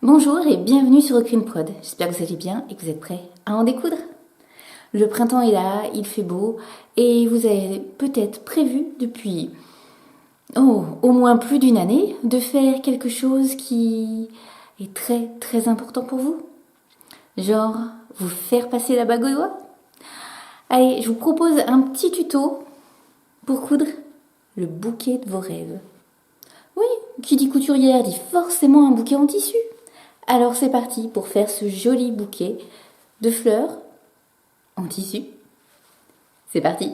Bonjour et bienvenue sur Ocrine Prod. J'espère que vous allez bien et que vous êtes prêts à en découdre. Le printemps est là, il fait beau et vous avez peut-être prévu depuis au moins plus d'une année de faire quelque chose qui est très important pour vous. Genre vous faire passer la bague au doigt. Allez, je vous propose un petit tuto pour coudre le bouquet de vos rêves. Oui, qui dit couturière dit forcément un bouquet en tissu. Alors c'est parti pour faire ce joli bouquet de fleurs en tissu. C'est parti.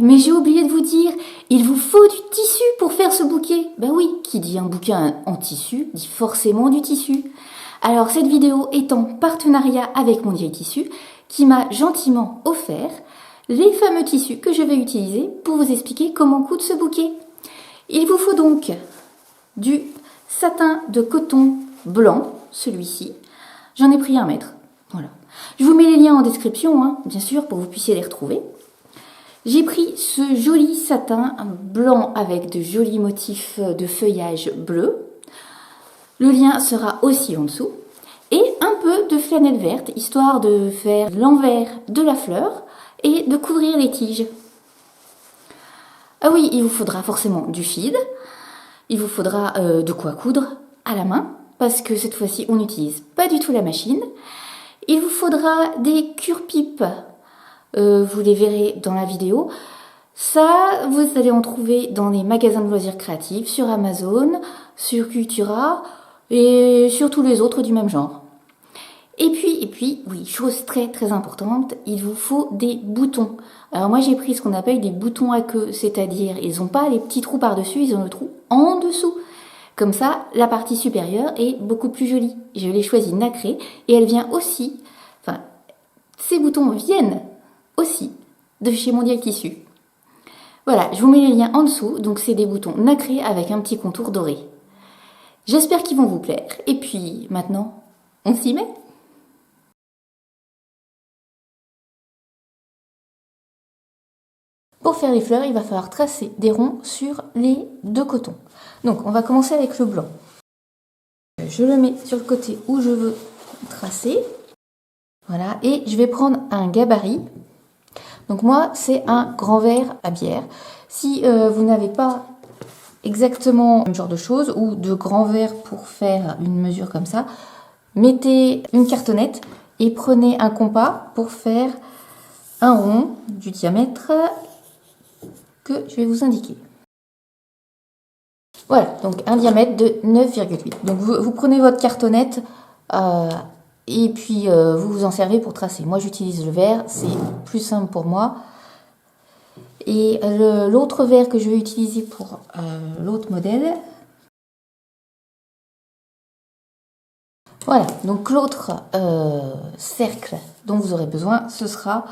Mais j'ai oublié de vous dire, il vous faut du tissu pour faire ce bouquet. Bah oui, qui dit un bouquet en tissu dit forcément du tissu. Alors cette vidéo est en partenariat avec Mondial Tissu qui m'a gentiment offert les fameux tissus que je vais utiliser pour vous expliquer comment coudre ce bouquet. Il vous faut donc du satin de coton blanc, celui-ci. J'en ai pris 1 mètre. Voilà. Je vous mets les liens en description, hein, bien sûr, pour que vous puissiez les retrouver. J'ai pris ce joli satin blanc avec de jolis motifs de feuillage bleu. Le lien sera aussi en dessous. Et un peu de flanelle verte, histoire de faire l'envers de la fleur et de couvrir les tiges. Ah oui, il vous faudra forcément du fil. Il vous faudra de quoi coudre à la main, parce que cette fois-ci, on n'utilise pas du tout la machine. Il vous faudra des cure-pipes. Vous les verrez dans la vidéo. Ça, vous allez en trouver dans les magasins de loisirs créatifs, sur Amazon, sur Cultura et sur tous les autres du même genre. Et puis, oui, chose très importante, il vous faut des boutons. Alors moi j'ai pris ce qu'on appelle des boutons à queue, c'est-à-dire ils n'ont pas les petits trous par-dessus, ils ont le trou en dessous. Comme ça, la partie supérieure est beaucoup plus jolie. Je l'ai choisi nacrée et elle vient aussi, enfin, ces boutons viennent aussi de chez Mondial Tissu. Voilà, je vous mets les liens en dessous, donc c'est des boutons nacrés avec un petit contour doré. J'espère qu'ils vont vous plaire. Et puis maintenant, on s'y met. Pour faire les fleurs, il va falloir tracer des ronds sur les 2 cotons. Donc on va commencer avec le blanc. Je le mets sur le côté où je veux tracer. Voilà, et je vais prendre un gabarit. Donc moi, c'est un grand verre à bière. Si vous n'avez pas exactement le même genre de choses ou de grand verre pour faire une mesure comme ça, mettez une cartonnette et prenez un compas pour faire un rond du diamètre que je vais vous indiquer. Voilà, donc un diamètre de 9,8. Donc vous prenez votre cartonnette et puis vous vous en servez pour tracer. Moi j'utilise le verre, c'est plus simple pour moi. Et l'autre verre que je vais utiliser pour l'autre modèle. Voilà, donc l'autre cercle dont vous aurez besoin, ce sera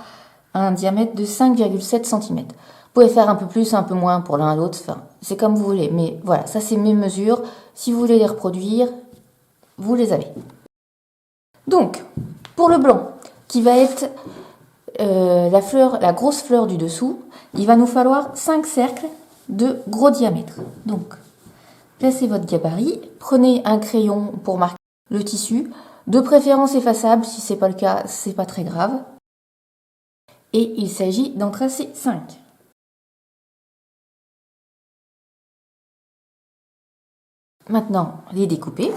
un diamètre de 5,7 cm. Vous pouvez faire un peu plus, un peu moins pour l'un à l'autre, enfin, c'est comme vous voulez. Mais voilà, ça c'est mes mesures. Si vous voulez les reproduire, vous les avez. Donc, pour le blanc, qui va être la grosse fleur du dessous, il va nous falloir 5 cercles de gros diamètre. Donc, placez votre gabarit, prenez un crayon pour marquer le tissu, de préférence effaçable, si ce n'est pas le cas, c'est pas très grave. Et il s'agit d'en tracer 5. Maintenant, les découper.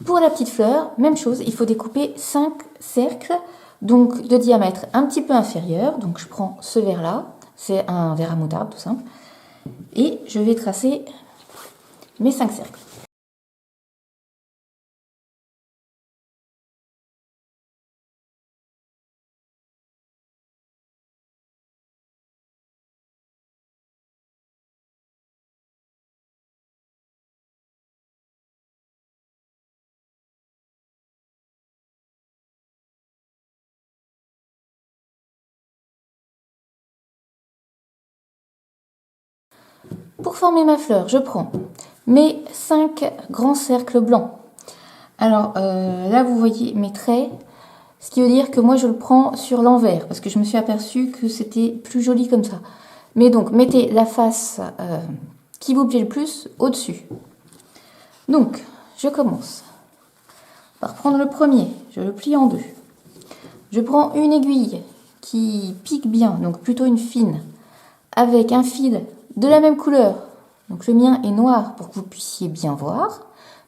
Pour la petite fleur, même chose, il faut découper 5 cercles, donc de diamètre un petit peu inférieur. Donc je prends ce verre-là, c'est un verre à moutarde tout simple, et je vais tracer mes 5 cercles. Pour former ma fleur, je prends mes 5 grands cercles blancs. Alors là, vous voyez mes traits, ce qui veut dire que moi, je le prends sur l'envers, parce que je me suis aperçue que c'était plus joli comme ça. Mais donc, mettez la face qui vous plaît le plus au-dessus. Donc, je commence par prendre le premier, je le plie en deux. Je prends une aiguille qui pique bien, donc plutôt une fine, avec un fil de la même couleur. Donc le mien est noir pour que vous puissiez bien voir.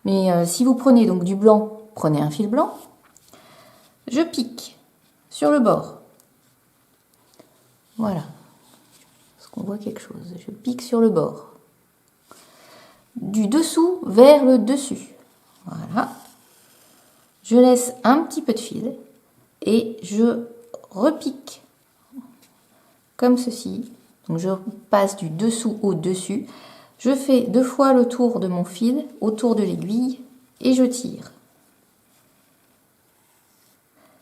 Mais si vous prenez donc du blanc, prenez un fil blanc. Je pique sur le bord. Voilà. Est-ce qu'on voit quelque chose? Je pique sur le bord. Du dessous vers le dessus. Voilà. Je laisse un petit peu de fil et je repique comme ceci. Donc je passe du dessous au dessus. Je fais 2 fois le tour de mon fil autour de l'aiguille et je tire.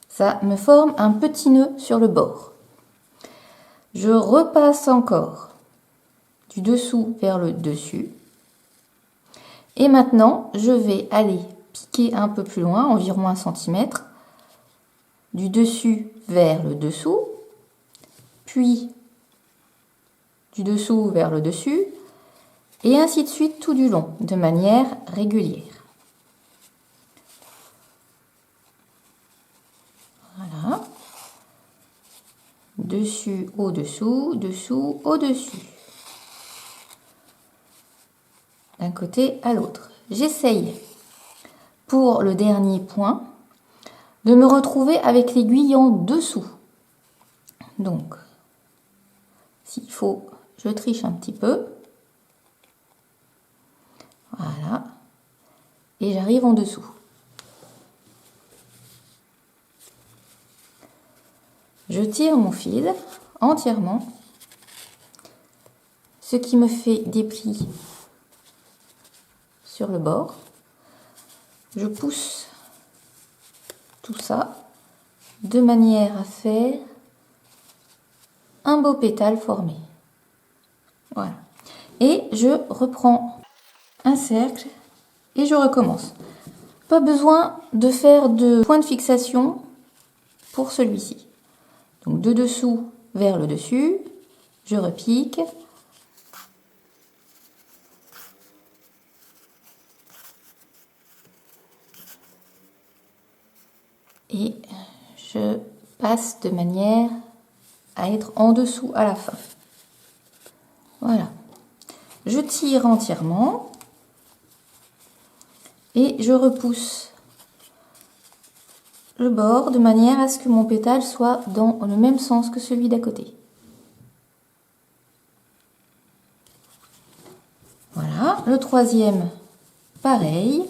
Ça me forme un petit nœud sur le bord. Je repasse encore du dessous vers le dessus. Et maintenant, je vais aller piquer un peu plus loin, environ 1 cm, du dessus vers le dessous, puis du dessous vers le dessus, et ainsi de suite tout du long, de manière régulière. Voilà. Dessus, au-dessous, dessous, au-dessus. D'un côté à l'autre. J'essaye, pour le dernier point, de me retrouver avec l'aiguille en dessous. Donc, s'il faut, je triche un petit peu. Voilà. Et j'arrive en dessous. Je tire mon fil entièrement, ce qui me fait des plis sur le bord. Je pousse tout ça de manière à faire un beau pétale formé. Voilà. Et je reprends un cercle et je recommence. Pas besoin de faire de point de fixation pour celui-ci. Donc de dessous vers le dessus, je repique. Et je passe de manière à être en dessous à la fin. Voilà. Je tire entièrement et je repousse le bord de manière à ce que mon pétale soit dans le même sens que celui d'à côté. Voilà, le troisième, pareil.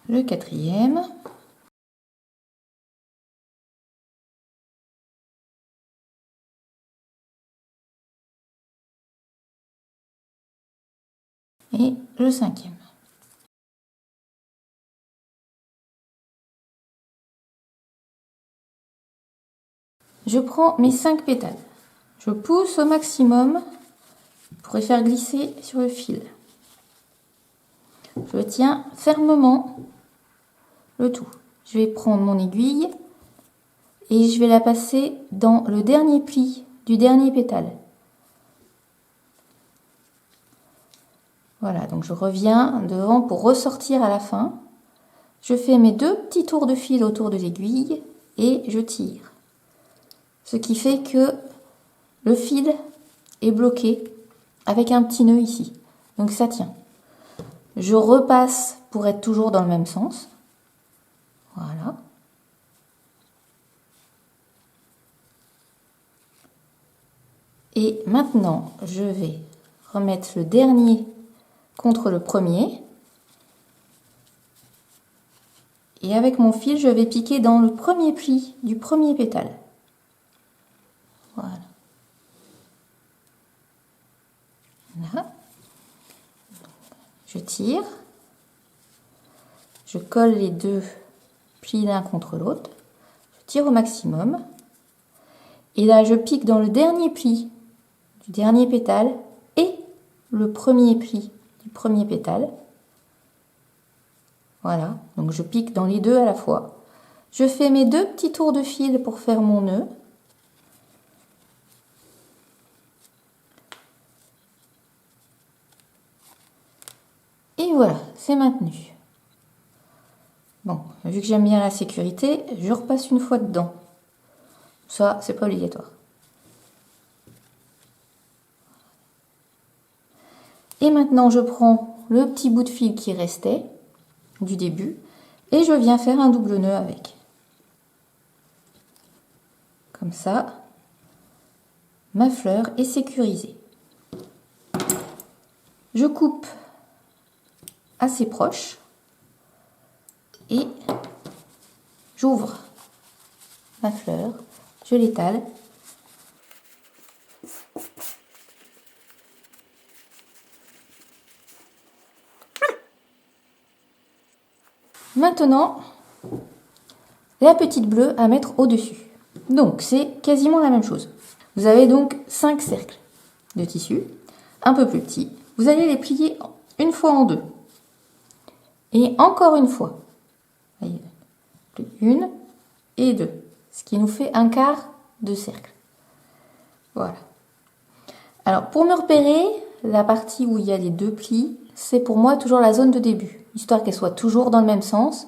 Le quatrième. Et le cinquième. Je prends mes 5 pétales. Je pousse au maximum pour les faire glisser sur le fil. Je tiens fermement le tout. Je vais prendre mon aiguille et je vais la passer dans le dernier pli du dernier pétale. Voilà, donc je reviens devant pour ressortir à la fin. Je fais mes 2 petits tours de fil autour de l'aiguille et je tire. Ce qui fait que le fil est bloqué avec un petit nœud ici. Donc ça tient. Je repasse pour être toujours dans le même sens. Voilà. Et maintenant, je vais remettre le dernier contre le premier. Et avec mon fil, je vais piquer dans le premier pli du premier pétale. Voilà. Là. Je tire. Je colle les deux plis l'un contre l'autre. Je tire au maximum. Et là, je pique dans le dernier pli du dernier pétale et le premier pli du premier pétale. Voilà, donc je pique dans les deux à la fois. Je fais mes deux petits tours de fil pour faire mon nœud. Et voilà, c'est maintenu. Bon, vu que j'aime bien la sécurité, je repasse une fois dedans. Ça, c'est pas obligatoire. Et maintenant, je prends le petit bout de fil qui restait du début et je viens faire un double nœud avec. Comme ça, ma fleur est sécurisée. Je coupe assez proche et j'ouvre ma fleur, je l'étale. Maintenant, la petite bleue à mettre au-dessus. Donc, c'est quasiment la même chose. Vous avez donc 5 cercles de tissu, un peu plus petits. Vous allez les plier une fois en deux. Et encore une fois. Voyez, une et deux. Ce qui nous fait un quart de cercle. Voilà. Alors, pour me repérer, la partie où il y a les deux plis, c'est pour moi toujours la zone de début, histoire qu'elle soit toujours dans le même sens,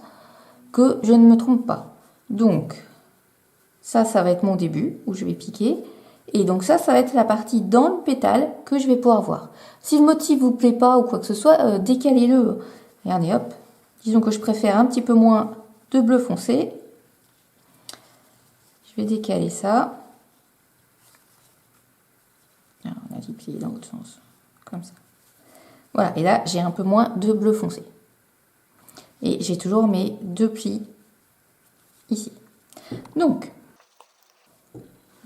que je ne me trompe pas. Donc, ça va être mon début, où je vais piquer, et donc ça va être la partie dans le pétale que je vais pouvoir voir. Si le motif vous plaît pas ou quoi que ce soit, décalez-le. Regardez, hop, disons que je préfère un petit peu moins de bleu foncé. Je vais décaler ça. Alors, on a dit plier dans l'autre sens, comme ça. Voilà, et là, j'ai un peu moins de bleu foncé. Et j'ai toujours mes deux plis ici. Donc,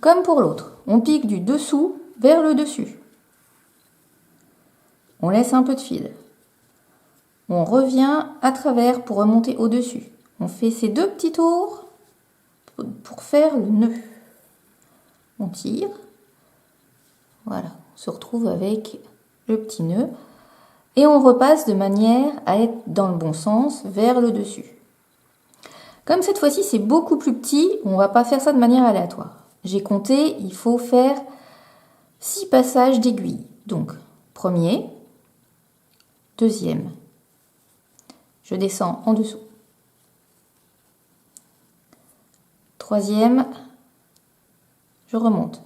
comme pour l'autre, on pique du dessous vers le dessus. On laisse un peu de fil. On revient à travers pour remonter au-dessus. On fait ces deux petits tours pour faire le nœud. On tire. Voilà, on se retrouve avec le petit nœud. Et on repasse de manière à être dans le bon sens vers le dessus. Comme cette fois-ci c'est beaucoup plus petit, on ne va pas faire ça de manière aléatoire. J'ai compté, il faut faire 6 passages d'aiguille. Donc, premier, deuxième, je descends en dessous. Troisième, je remonte.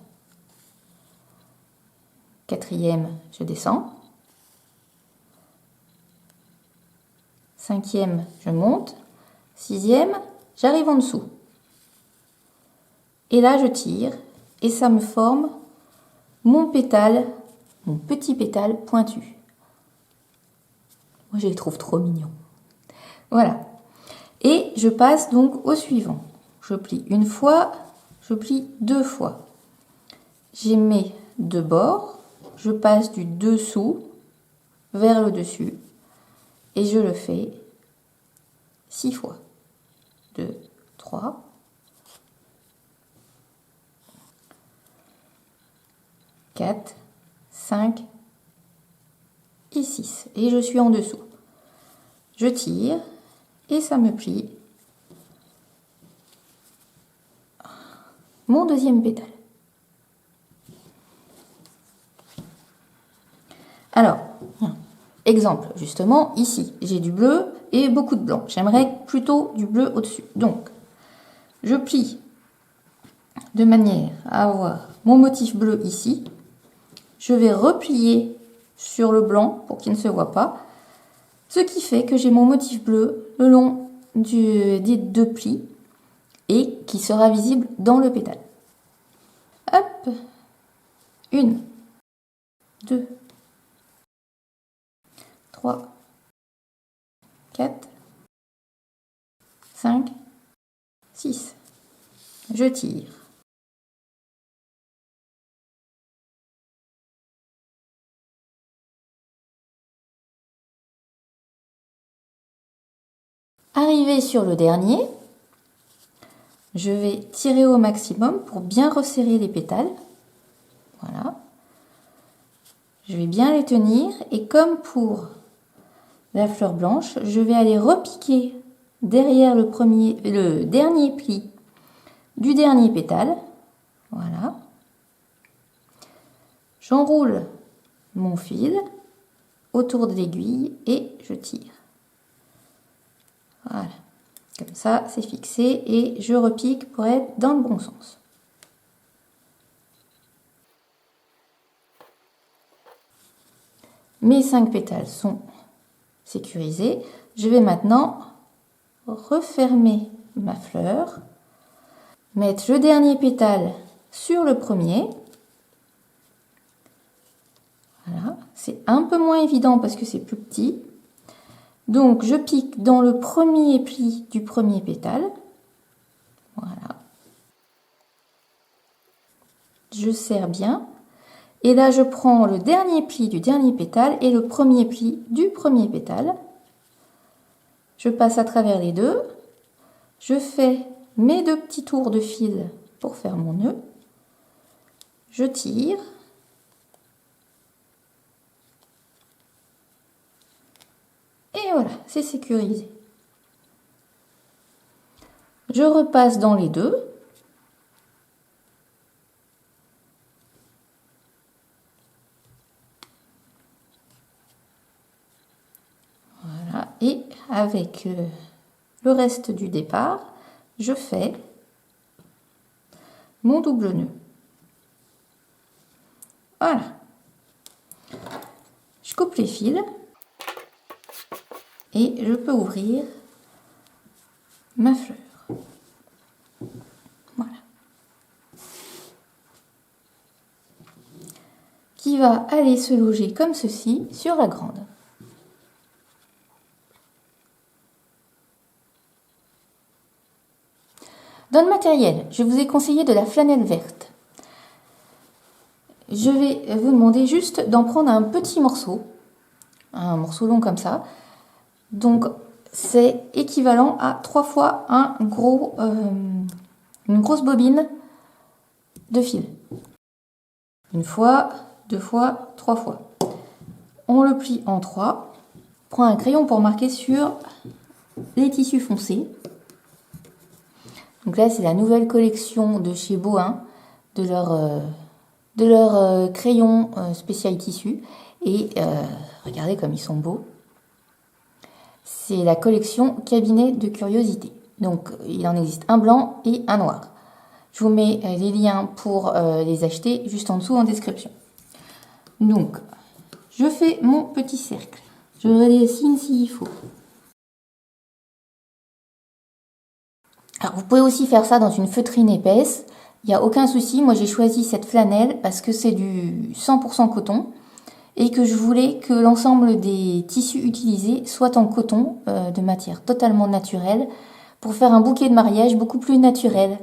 Quatrième, je descends. Cinquième, je monte. Sixième, j'arrive en dessous. Et là, je tire et ça me forme mon pétale, mon petit pétale pointu. Moi, je les trouve trop mignons. Voilà. Et je passe donc au suivant. Je plie une fois, je plie deux fois. J'ai mes deux bords, je passe du dessous vers le dessus et je le fais 6 fois. 2, 3, 4, 5 et 6. Et je suis en dessous. Je tire et ça me plie mon deuxième pétale. Alors, exemple, justement, ici, j'ai du bleu et beaucoup de blanc. J'aimerais plutôt du bleu au-dessus. Donc, je plie de manière à avoir mon motif bleu ici. Je vais replier sur le blanc pour qu'il ne se voit pas. Ce qui fait que j'ai mon motif bleu le long des deux plis et qui sera visible dans le pétale. Hop, 1, 2, 3, 4, je tire. Arrivé sur le dernier, je vais tirer au maximum pour bien resserrer les pétales. Voilà. Je vais bien les tenir et comme pour la fleur blanche, je vais aller repiquer derrière le dernier pli du dernier pétale. Voilà. J'enroule mon fil autour de l'aiguille et je tire. Voilà. Comme ça, c'est fixé et je repique pour être dans le bon sens. Mes 5 pétales sont sécurisés. Je vais maintenant refermer ma fleur, mettre le dernier pétale sur le premier. Voilà, c'est un peu moins évident parce que c'est plus petit. Donc je pique dans le premier pli du premier pétale. Voilà. Je serre bien. Et là, je prends le dernier pli du dernier pétale et le premier pli du premier pétale. Je passe à travers les deux. Je fais mes 2 petits tours de fil pour faire mon nœud. Je tire. Et voilà, c'est sécurisé. Je repasse dans les deux. Voilà, et avec le reste du départ, je fais mon double nœud. Voilà. Je coupe les fils et je peux ouvrir ma fleur. Voilà. Qui va aller se loger comme ceci sur la grande. Dans le matériel, je vous ai conseillé de la flanelle verte. Je vais vous demander juste d'en prendre un petit morceau long comme ça. Donc c'est équivalent à 3 fois une grosse bobine de fil. 1 fois, 2 fois, 3 fois. On le plie en 3. Prends un crayon pour marquer sur les tissus foncés. Donc là, c'est la nouvelle collection de chez Bohin, de leur crayon spécial tissu. Et regardez comme ils sont beaux. C'est la collection Cabinet de Curiosités. Donc, il en existe un blanc et un noir. Je vous mets les liens pour les acheter juste en dessous en description. Donc, je fais mon petit cercle. Je redessine s'il faut. Alors, vous pouvez aussi faire ça dans une feutrine épaisse. Il n'y a aucun souci. Moi, j'ai choisi cette flanelle parce que c'est du 100% coton et que je voulais que l'ensemble des tissus utilisés soient en coton, de matière totalement naturelle, pour faire un bouquet de mariage beaucoup plus naturel.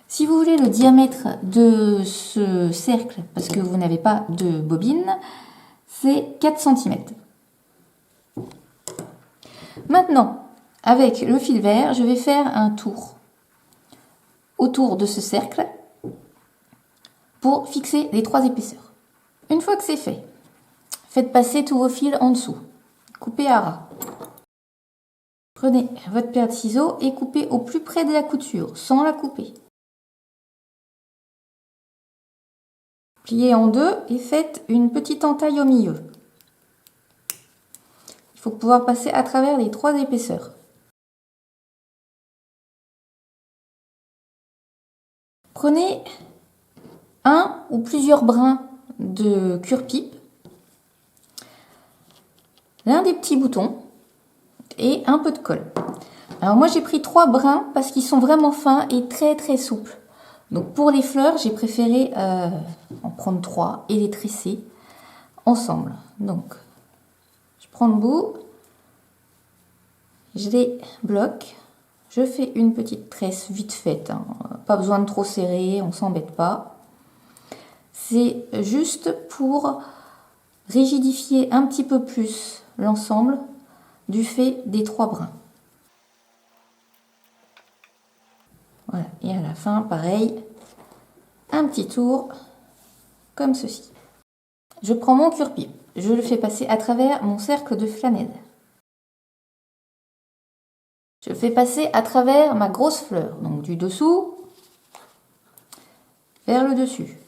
Si vous voulez le diamètre de ce cercle, parce que vous n'avez pas de bobine, c'est 4 cm. Maintenant, avec le fil vert, je vais faire un tour autour de ce cercle pour fixer les 3 épaisseurs. Une fois que c'est fait, faites passer tous vos fils en dessous. Coupez à ras. Prenez votre paire de ciseaux et coupez au plus près de la couture, sans la couper. Pliez en deux et faites une petite entaille au milieu. Il faut pouvoir passer à travers les 3 épaisseurs. Prenez un ou plusieurs brins de cure-pipe, l'un des petits boutons et un peu de colle. Alors moi j'ai pris 3 brins parce qu'ils sont vraiment fins et très très souples. Donc pour les fleurs, j'ai préféré en prendre 3 et les tresser ensemble. Donc je prends le bout, je les bloque, je fais une petite tresse vite faite, hein. Pas besoin de trop serrer, on s'embête pas. C'est juste pour rigidifier un petit peu plus l'ensemble du fait des 3 brins. Voilà, et à la fin, pareil, un petit tour comme ceci. Je prends mon cure-pipe, je le fais passer à travers mon cercle de flanelle. Je le fais passer à travers ma grosse fleur, donc du dessous vers le dessus.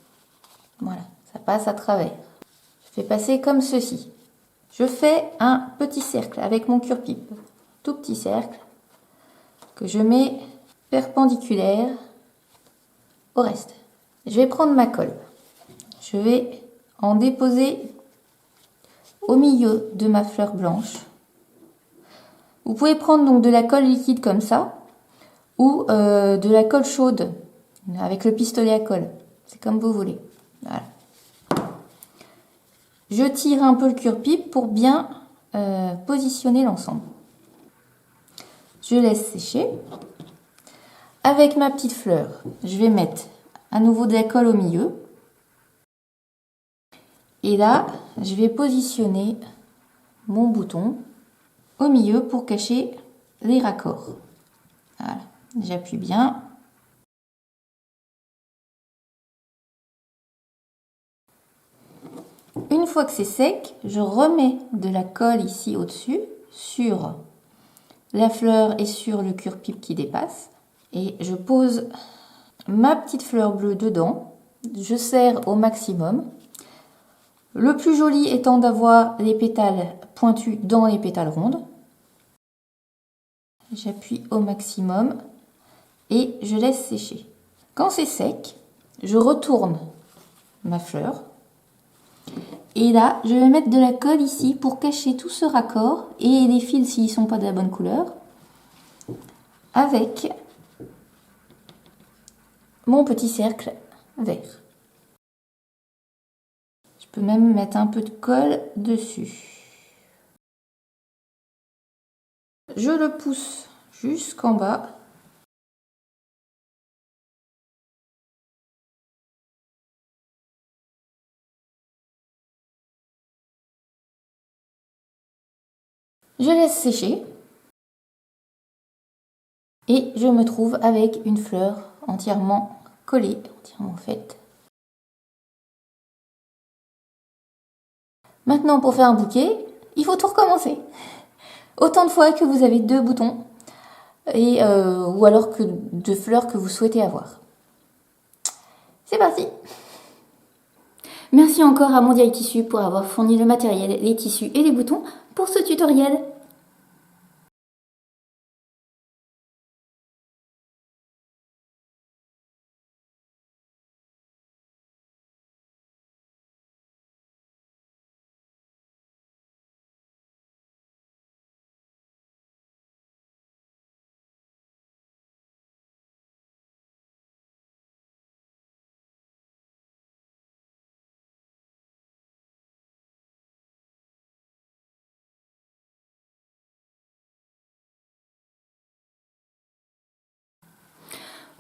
Voilà, ça passe à travers. Je fais passer comme ceci. Je fais un petit cercle avec mon cure-pipe, tout petit cercle, que je mets perpendiculaire au reste. Je vais prendre ma colle. Je vais en déposer au milieu de ma fleur blanche. Vous pouvez prendre donc de la colle liquide comme ça, ou de la colle chaude avec le pistolet à colle. C'est comme vous voulez. Voilà. Je tire un peu le cure-pipe pour bien positionner l'ensemble. Je laisse sécher. Avec ma petite fleur, je vais mettre à nouveau de la colle au milieu. Et là, je vais positionner mon bouton au milieu pour cacher les raccords. Voilà, j'appuie bien. Une fois que c'est sec, je remets de la colle ici au-dessus, sur la fleur et sur le cure-pipe qui dépasse. Et je pose ma petite fleur bleue dedans. Je serre au maximum. Le plus joli étant d'avoir les pétales pointus dans les pétales rondes. J'appuie au maximum et je laisse sécher. Quand c'est sec, je retourne ma fleur. Et là, je vais mettre de la colle ici pour cacher tout ce raccord et les fils s'ils ne sont pas de la bonne couleur. Avec mon petit cercle vert. Je peux même mettre un peu de colle dessus. Je le pousse jusqu'en bas. Je laisse sécher. Et je me trouve avec une fleur entièrement collée, entièrement faite. Maintenant, pour faire un bouquet, il faut tout recommencer. Autant de fois que vous avez 2 boutons, et, ou alors que de fleurs que vous souhaitez avoir. C'est parti! Merci encore à Mondial Tissu pour avoir fourni le matériel, les tissus et les boutons pour ce tutoriel.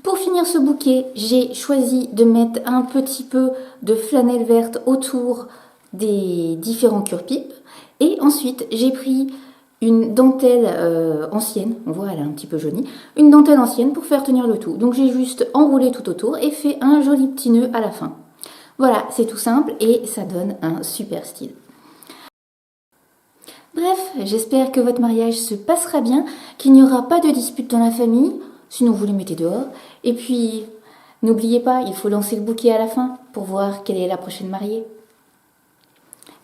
Pour finir ce bouquet, j'ai choisi de mettre un petit peu de flanelle verte autour des différents cure-pipes. Et ensuite, j'ai pris une dentelle ancienne, on voit elle est un petit peu jaunie, une dentelle ancienne pour faire tenir le tout. Donc j'ai juste enroulé tout autour et fait un joli petit nœud à la fin. Voilà, c'est tout simple et ça donne un super style. Bref, j'espère que votre mariage se passera bien, qu'il n'y aura pas de dispute dans la famille, sinon vous les mettez dehors. Et puis, n'oubliez pas, il faut lancer le bouquet à la fin pour voir quelle est la prochaine mariée.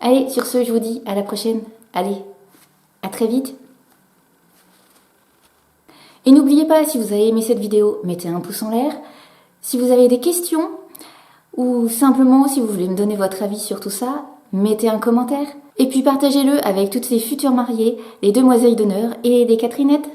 Allez, sur ce, je vous dis à la prochaine. Allez, à très vite. Et n'oubliez pas, si vous avez aimé cette vidéo, mettez un pouce en l'air. Si vous avez des questions, ou simplement si vous voulez me donner votre avis sur tout ça, mettez un commentaire. Et puis partagez-le avec toutes ces futures mariées, les demoiselles d'honneur et les Catherinettes.